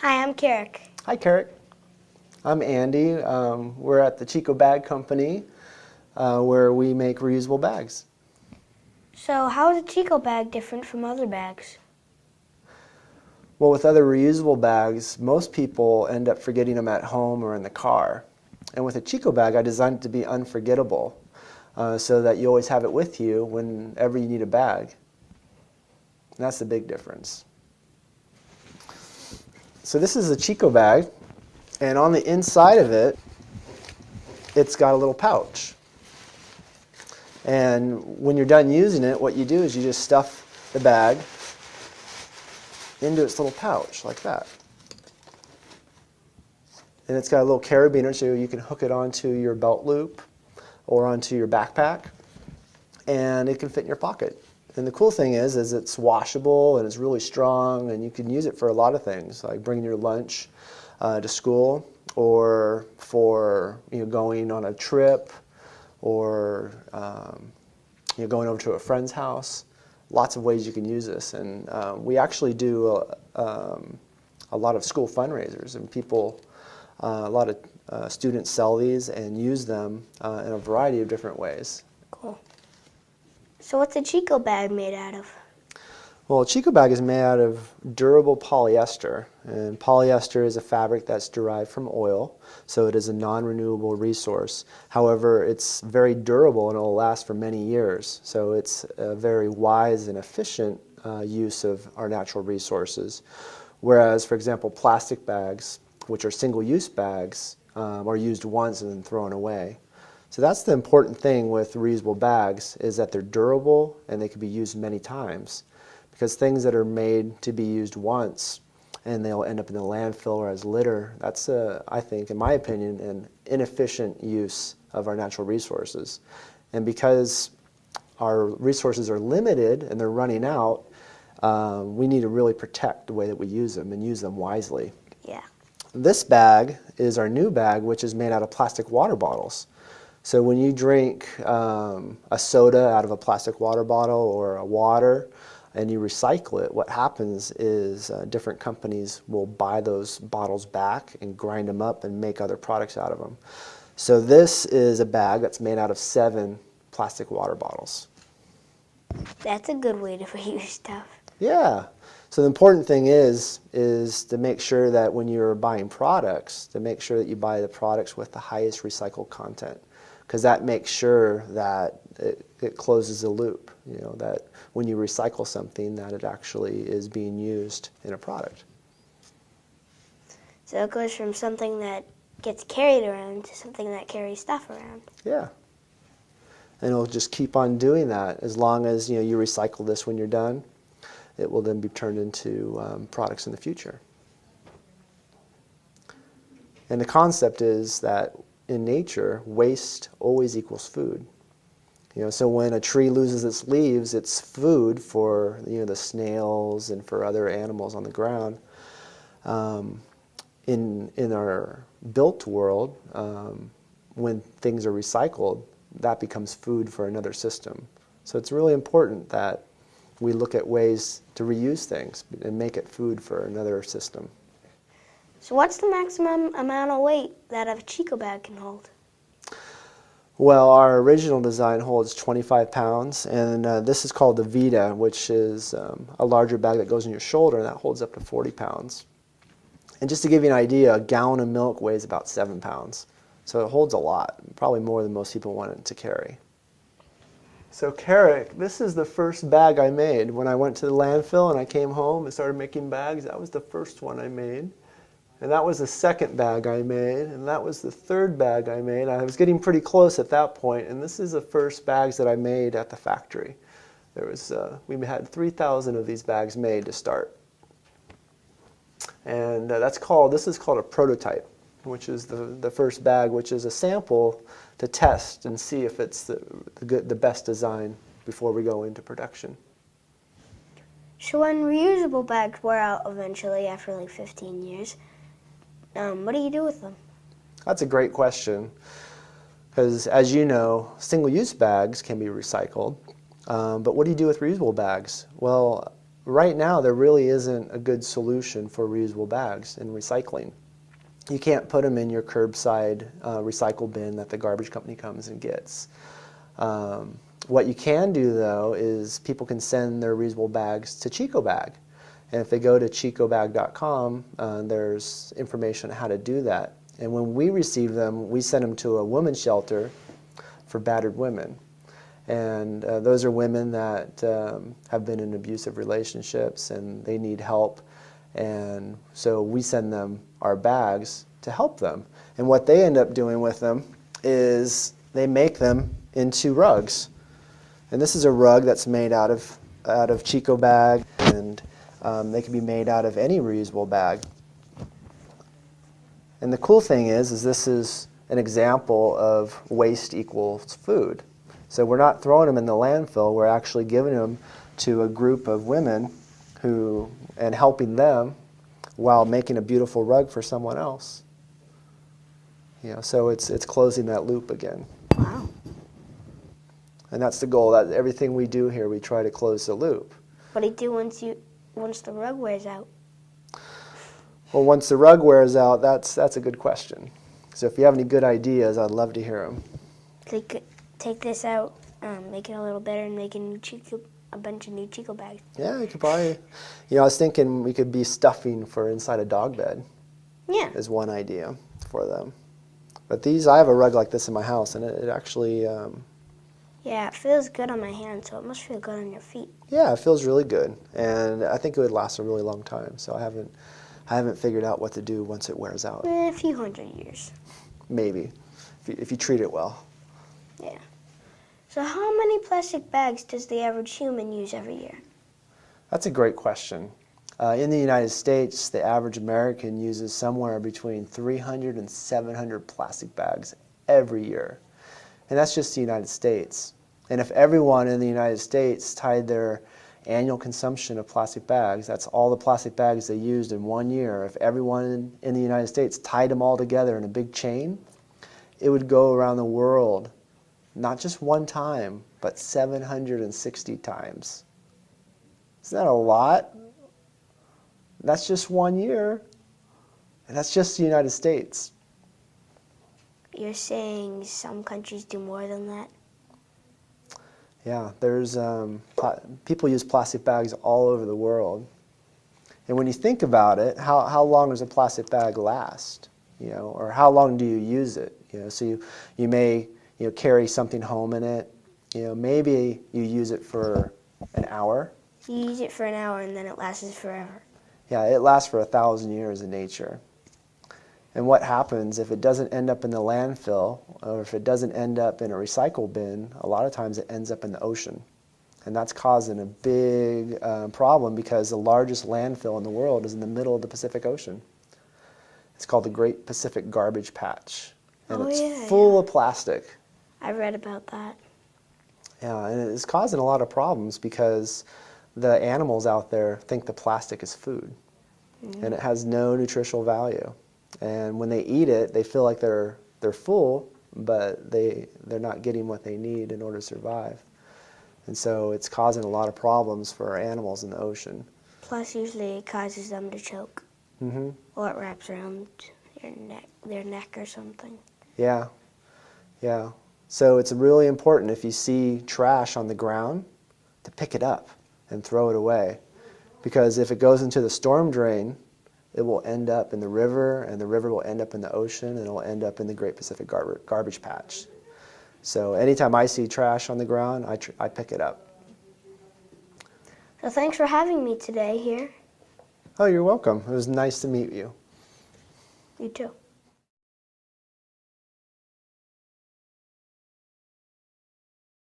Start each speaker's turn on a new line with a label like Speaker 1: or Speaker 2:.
Speaker 1: Hi, I'm Carrick.
Speaker 2: Hi, Carrick. I'm Andy. We're at the ChicoBag company where we make reusable bags.
Speaker 1: So how is a ChicoBag different from other bags?
Speaker 2: Well, with other reusable bags, most people end up forgetting them at home or in the car. And with a ChicoBag, I designed it to be unforgettable so that you always have it with you whenever you need a bag. And that's the big difference. So this is a ChicoBag, and on the inside of it, it's got a little pouch. And when you're done using it, what you do is you just stuff the bag into its little pouch like that. And it's got a little carabiner so you can hook it onto your belt loop or onto your backpack, and it can fit in your pocket. And the cool thing is it's washable and it's really strong, and you can use it for a lot of things, like bringing your lunch to school, or for going on a trip, or going over to a friend's house. Lots of ways you can use this, and we actually do a lot of school fundraisers, and a lot of students sell these and use them in a variety of different ways.
Speaker 1: Cool. So what's a ChicoBag made out of?
Speaker 2: Well, a ChicoBag is made out of durable polyester, and polyester is a fabric that's derived from oil, so it is a non-renewable resource. However, it's very durable and it will last for many years, so it's a very wise and efficient use of our natural resources. Whereas, for example, plastic bags, which are single-use bags, are used once and then thrown away. So that's the important thing with reusable bags, is that they're durable and they can be used many times. Because things that are made to be used once and they'll end up in the landfill or as litter, that's, I think, in my opinion, an inefficient use of our natural resources. And because our resources are limited and they're running out, we need to really protect the way that we use them and use them wisely.
Speaker 1: Yeah.
Speaker 2: This bag is our new bag, which is made out of plastic water bottles. So when you drink a soda out of a plastic water bottle or a water and you recycle it, what happens is different companies will buy those bottles back and grind them up and make other products out of them. So this is a bag that's made out of 7 plastic water bottles.
Speaker 1: That's a good way to reuse stuff.
Speaker 2: Yeah. So the important thing is to make sure that when you're buying products, to make sure that you buy the products with the highest recycled content, because that makes sure that it closes the loop, that when you recycle something, that it actually is being used in a product.
Speaker 1: So it goes from something that gets carried around to something that carries stuff around.
Speaker 2: Yeah. And it'll just keep on doing that as long as you recycle this when you're done. It will then be turned into products in the future. And the concept is that in nature, waste always equals food. So when a tree loses its leaves, it's food for the snails and for other animals on the ground. In our built world, when things are recycled, that becomes food for another system. So it's really important that we look at ways to reuse things and make it food for another system.
Speaker 1: So what's the maximum amount of weight that a ChicoBag can hold?
Speaker 2: Well, our original design holds 25 pounds, and this is called the Vita, which is a larger bag that goes on your shoulder, and that holds up to 40 pounds. And just to give you an idea, a gallon of milk weighs about 7 pounds. So it holds a lot, probably more than most people want it to carry. So Carrick, this is the first bag I made. When I went to the landfill and I came home and started making bags, that was the first one I made. And that was the second bag I made, and that was the third bag I made. I was getting pretty close at that point, and this is the first bags that I made at the factory. We had 3,000 of these bags made to start. And this is called a prototype, which is the first bag, which is a sample to test and see if it's the best design before we go into production.
Speaker 1: So when reusable bags wear out eventually after like 15 years, what do you do with them?
Speaker 2: That's a great question, because as you know, single-use bags can be recycled, but what do you do with reusable bags? Well, right now there really isn't a good solution for reusable bags in recycling. You can't put them in your curbside recycle bin that the garbage company comes and gets. What you can do, though, is people can send their reusable bags to ChicoBag. And if they go to ChicoBag.com, there's information on how to do that. And when we receive them, we send them to a women's shelter for battered women. And those are women that have been in abusive relationships and they need help. And so we send them our bags to help them. And what they end up doing with them is they make them into rugs. And this is a rug that's made out of ChicoBag, and they can be made out of any reusable bag. And the cool thing is this is an example of waste equals food. So we're not throwing them in the landfill, we're actually giving them to a group of women and helping them while making a beautiful rug for someone else. So it's closing that loop again.
Speaker 1: Wow.
Speaker 2: And that's the goal. That everything we do here, we try to close the loop.
Speaker 1: What do you do once the rug wears out?
Speaker 2: Well, once the rug wears out, that's a good question. So if you have any good ideas, I'd love to hear them.
Speaker 1: So you could take this out, make it a little better, and make a bunch of new ChicoBags.
Speaker 2: Yeah, you could probably. I was thinking we could be stuffing for inside a dog bed.
Speaker 1: Yeah.
Speaker 2: Is one idea for them. But I have a rug like this in my house, and it actually.
Speaker 1: Yeah, it feels good on my hands, so it must feel good on your feet.
Speaker 2: Yeah, it feels really good, and I think it would last a really long time. So I haven't figured out what to do once it wears out.
Speaker 1: A few hundred years.
Speaker 2: Maybe, if you treat it well.
Speaker 1: Yeah. So how many plastic bags does the average human use every year?
Speaker 2: That's a great question. In the United States, the average American uses somewhere between 300 and 700 plastic bags every year. And that's just the United States. And if everyone in the United States tied their annual consumption of plastic bags, that's all the plastic bags they used in 1 year, if everyone in the United States tied them all together in a big chain, it would go around the world, not just one time, but 760 times. Isn't that a lot? That's just 1 year, and that's just the United States.
Speaker 1: You're saying some countries do more than that?
Speaker 2: Yeah, there's people use plastic bags all over the world. And when you think about it, how long does a plastic bag last? Or how long do you use it? So you may carry something home in it. Maybe you use it for an hour.
Speaker 1: You use it for an hour and then it lasts forever.
Speaker 2: Yeah, it lasts for 1,000 years in nature. And what happens if it doesn't end up in the landfill, or if it doesn't end up in a recycle bin, a lot of times it ends up in the ocean. And that's causing a big problem because the largest landfill in the world is in the middle of the Pacific Ocean. It's called the Great Pacific Garbage Patch. And it's full of plastic.
Speaker 1: I read about that.
Speaker 2: Yeah, and it's causing a lot of problems because the animals out there think the plastic is food. Mm-hmm. And it has no nutritional value. And when they eat it, they feel like they're full, but they're not getting what they need in order to survive. And so it's causing a lot of problems for animals in the ocean.
Speaker 1: Plus, usually it causes them to choke.
Speaker 2: Mm-hmm.
Speaker 1: Or it wraps around their neck or something.
Speaker 2: Yeah. So it's really important if you see trash on the ground to pick it up and throw it away. Because if it goes into the storm drain, it will end up in the river, and the river will end up in the ocean, and it will end up in the Great Pacific Garbage Patch. So anytime I see trash on the ground, I pick it up.
Speaker 1: So thanks for having me today here.
Speaker 2: Oh, you're welcome. It was nice to meet you.
Speaker 1: You too.